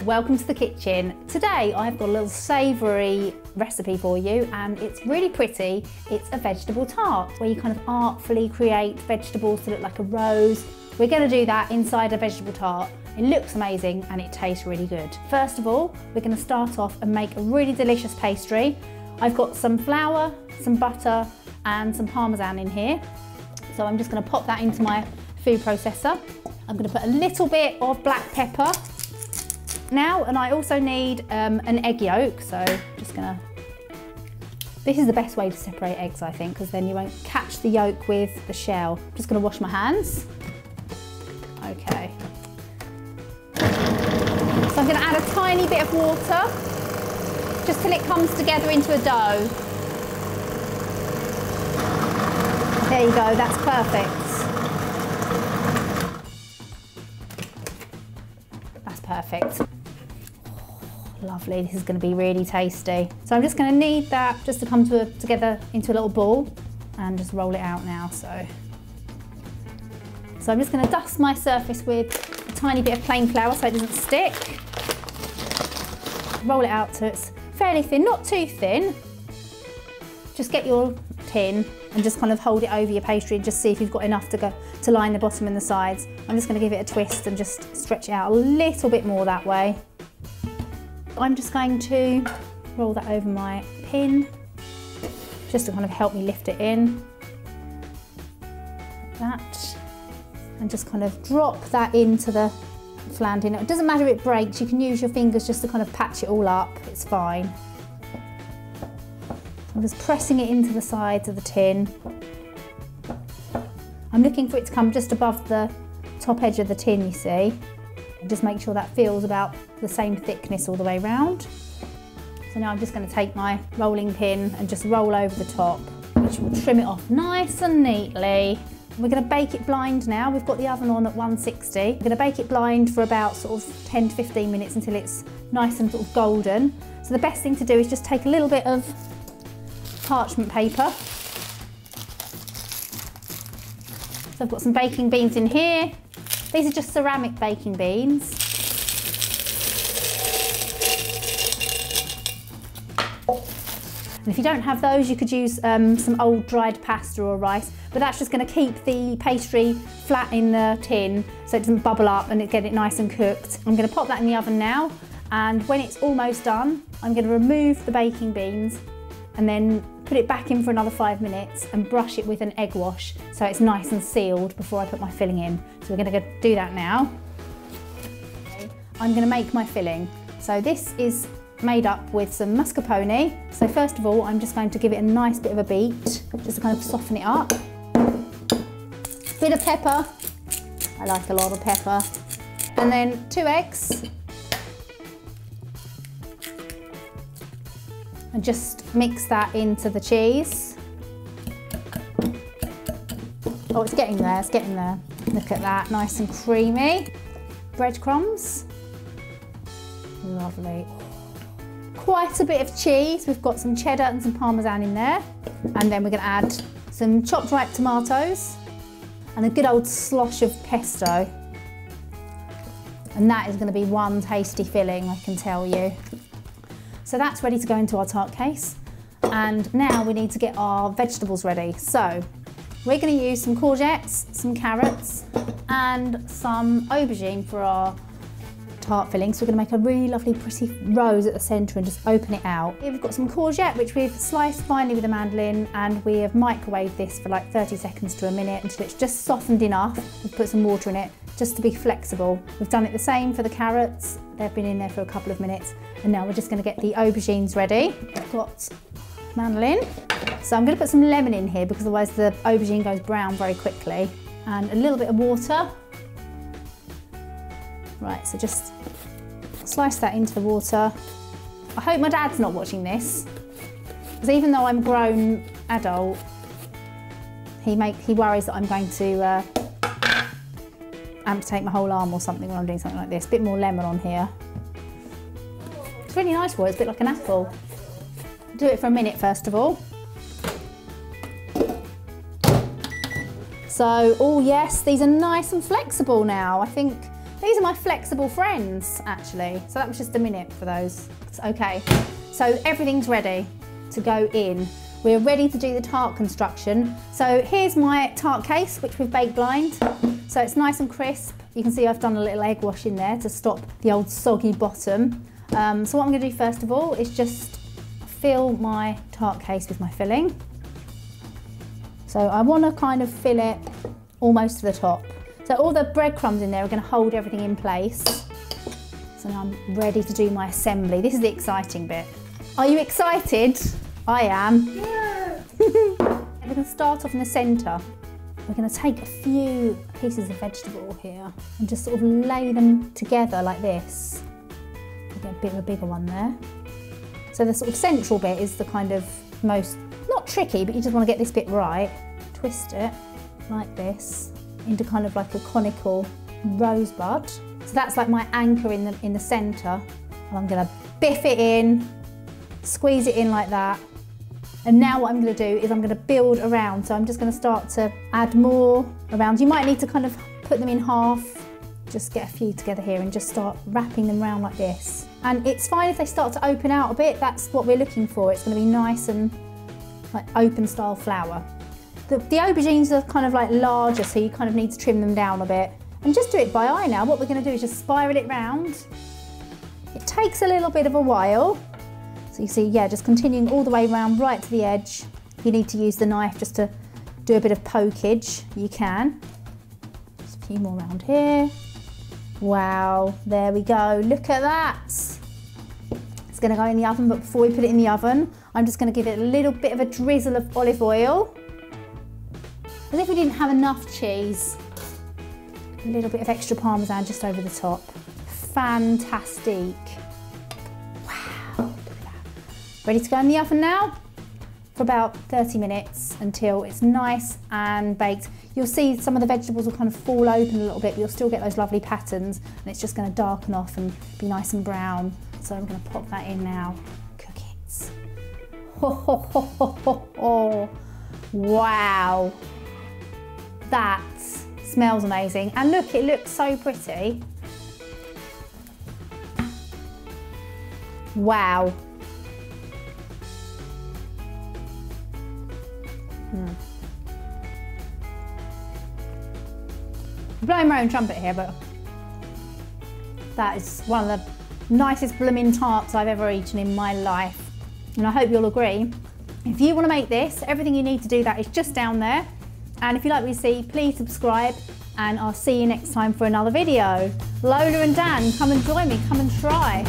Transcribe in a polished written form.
Welcome to the kitchen. Today I've got a little savoury recipe for you and it's really pretty. It's a vegetable tart where you kind of artfully create vegetables to look like a rose. We're going to do that inside a vegetable tart. It looks amazing and it tastes really good. First of all, we're going to start off and make a really delicious pastry. I've got some flour, some butter and some Parmesan in here. So I'm just going to pop that into my food processor. I'm going to put a little bit of black pepper now, and I also need an egg yolk, so just gonna, this is the best way to separate eggs I think, because then you won't catch the yolk with the shell. I'm just gonna wash my hands. Okay. So I'm gonna add a tiny bit of water, just till it comes together into a dough. There you go, that's perfect. That's perfect. Lovely, this is going to be really tasty. So I'm just going to knead that just to come together into a little ball and just roll it out now. So I'm just going to dust my surface with a tiny bit of plain flour so it doesn't stick. Roll it out so it's fairly thin, not too thin. Just get your tin and just kind of hold it over your pastry and just see if you've got enough to line the bottom and the sides. I'm just going to give it a twist and just stretch it out a little bit more that way. I'm just going to roll that over my pin, just to kind of help me lift it in, like that, and just kind of drop that into the flan. It doesn't matter if it breaks, you can use your fingers just to kind of patch it all up, it's fine. I'm just pressing it into the sides of the tin. I'm looking for it to come just above the top edge of the tin, you see. Just make sure that feels about the same thickness all the way around. So now I'm just going to take my rolling pin and just roll over the top, which will trim it off nice and neatly. We're going to bake it blind now. We've got the oven on at 160. We're going to bake it blind for about sort of 10 to 15 minutes until it's nice and sort of golden. So the best thing to do is just take a little bit of parchment paper. So I've got some baking beans in here. These are just ceramic baking beans. And if you don't have those, you could use some old dried pasta or rice, but that's just going to keep the pastry flat in the tin so it doesn't bubble up and get it nice and cooked. I'm going to pop that in the oven now, and when it's almost done, I'm going to remove the baking beans and then put it back in for another 5 minutes and brush it with an egg wash so it's nice and sealed before I put my filling in. So we're going to go do that now. Okay. I'm going to make my filling. So this is made up with some mascarpone. So first of all, I'm just going to give it a nice bit of a beat, just to kind of soften it up. Bit of pepper. I like a lot of pepper. And then 2 eggs. And just mix that into the cheese. Oh, it's getting there, it's getting there. Look at that, nice and creamy. Breadcrumbs. Lovely. Quite a bit of cheese. We've got some cheddar and some Parmesan in there. And then we're going to add some chopped ripe tomatoes and a good old slosh of pesto. And that is going to be one tasty filling, I can tell you. So that's ready to go into our tart case. And now we need to get our vegetables ready. So we're going to use some courgettes, some carrots and some aubergine for our tart filling. So we're going to make a really lovely pretty rose at the centre and just open it out. Here we've got some courgette which we've sliced finely with a mandolin, and we have microwaved this for like 30 seconds to a minute until it's just softened enough. We've put some water in it just to be flexible. We've done it the same for the carrots. They've been in there for a couple of minutes. And now we're just going to get the aubergines ready. I've got mandolin. So I'm going to put some lemon in here because otherwise the aubergine goes brown very quickly. And a little bit of water. Right, so just slice that into the water. I hope my dad's not watching this, because even though I'm a grown adult, he worries that I'm going to amputate my whole arm or something when I'm doing something like this. A bit more lemon on here. It's really nice for it, it's a bit like an apple. Do it for a minute first of all. So, oh yes, these are nice and flexible now. I think These are my flexible friends, actually. So that was just a minute for those. Okay, so everything's ready to go in. We're ready to do the tart construction. So here's my tart case, which we've baked blind. So it's nice and crisp. You can see I've done a little egg wash in there to stop the old soggy bottom. So what I'm gonna do first of all is just fill my tart case with my filling. So I wanna kind of fill it almost to the top. So all the breadcrumbs in there are gonna hold everything in place. So now I'm ready to do my assembly. This is the exciting bit. Are you excited? I am. Yeah. We're going to start off in the centre. We're going to take a few pieces of vegetable here and just sort of lay them together like this. We'll get a bit of a bigger one there. So the sort of central bit is the kind of most, not tricky, but you just want to get this bit right. Twist it like this into kind of like a conical rosebud. So that's like my anchor in the centre. And I'm going to biff it in, squeeze it in like that. And now what I'm going to do is I'm going to build around. So I'm just going to start to add more around. You might need to kind of put them in half. Just get a few together here and just start wrapping them around like this. And it's fine if they start to open out a bit. That's what we're looking for. It's going to be nice and like open style flour. The aubergines are kind of like larger, so you kind of need to trim them down a bit. And just do it by eye now. What we're going to do is just spiral it round. It takes a little bit of a while. So you see, yeah, just continuing all the way around right to the edge. If you need to use the knife just to do a bit of pokage, you can. Just a few more around here. Wow, there we go. Look at that. It's going to go in the oven, but before we put it in the oven, I'm just going to give it a little bit of a drizzle of olive oil. As if we didn't have enough cheese. A little bit of extra Parmesan just over the top. Fantastic. Ready to go in the oven now for about 30 minutes until it's nice and baked. You'll see some of the vegetables will kind of fall open a little bit, but you'll still get those lovely patterns, and it's just going to darken off and be nice and brown. So I'm going to pop that in now. Cook it. Ho, ho, ho, ho, ho, ho. Wow. That smells amazing. And look, it looks so pretty. Wow. I'm blowing my own trumpet here, but that is one of the nicest blooming tarts I've ever eaten in my life. And I hope you'll agree. If you want to make this, everything you need to do that is just down there. And if you like what you see, please subscribe, and I'll see you next time for another video. Lola and Dan, come and join me, come and try.